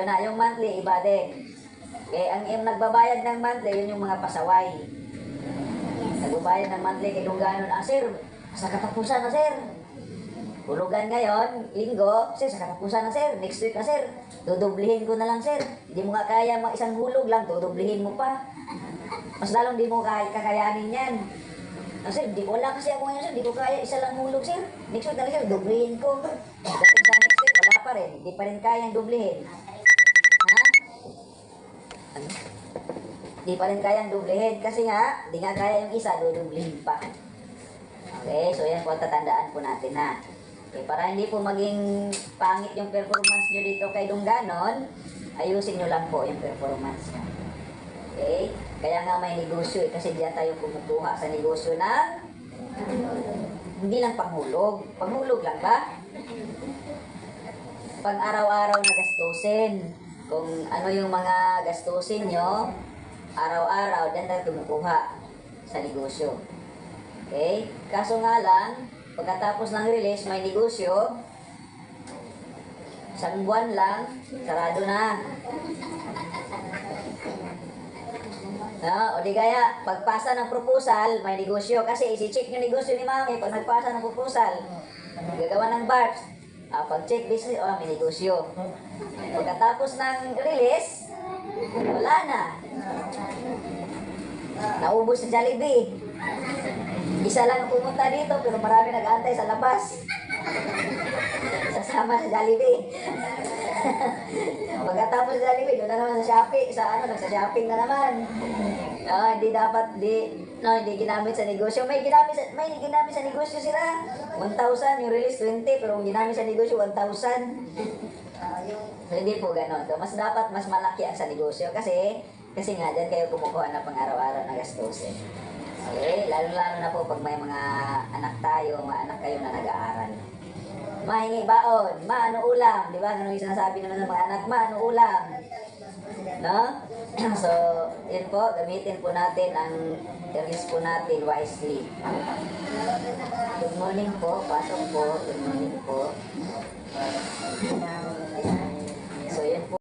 yun na. Yung monthly, iba din. Okay, yung nagbabayad ng monthly, yun yung mga pasaway. Nagbabayad ng monthly, kay ganon. Sir, sa katapusan na, sir. Hulugan ngayon, linggo, sir, sa katapusan na, sir. Next week na, sir. Dudublihin ko na lang, sir. Hindi mo nga kaya isang hulog lang, dudublihin mo pa. Mas lalong di mo kakayanin yan. Sir, wala kasi ako ngayon, sir. Di ko kaya isa lang hulog, sir. Next week na lang, sir, dublihin ko. Dapat sa next week, wala pa rin. Hindi pa rin kayang dublihin. Ha? Ano? Di pa rin kayang dublihin. Kasi nga, di nga kaya yung isa, dudublihin pa. Okay, so yan po, tatandaan po natin, ha. Okay, para hindi po maging pangit yung performance nyo dito kay Dungganon, ayusin nyo lang po yung performance nyo. Okay? Kaya nga may negosyo kasi diyan tayo kumukuha sa negosyo na hindi lang panghulog. Panghulog lang ba? Pang araw-araw na gastusin. Kung ano yung mga gastusin nyo, araw-araw, diyan tayo kumukuha sa negosyo. Okay? Kaso nga lang, pagkatapos ng release, may negosyo, isang buwan lang, sarado na. No, o di kaya, pagpasa ng proposal, may negosyo. Kasi isi-check yung negosyo ni Mami, pag nagpasa ng proposal, gagawa ng BARS, pag-check business, may negosyo. Pagkatapos ng release, wala na. Naubos sa Jollibee. Isa lang pumunta dito, pero marami nag-aantay sa labas. Sasama sa Jollibee. Pagkatapos sa Jollibee, doon na naman sa Shopee. Sa shopping na naman. Hindi dapat, hindi ginamit sa negosyo. May ginamit sa negosyo sila. 1,000, yung release 20, pero ginamit sa negosyo, 1,000. So, hindi po ganon. So, mas malaki ang sa negosyo. Kasi nga, dyan kayo kumukuha na pang araw-araw na gastusin. Okay? Lalo-lalo na po pag may mga anak tayo, mga anak kayo na nag-aaral. Mahingi baon, ano ulam, di ba? Ganun yung sinasabi naman ng mga anak, ano ulam. No? So, yun po, gamitin po natin ang release po natin wisely. Good morning po, pasok po, good morning po. So, yun po.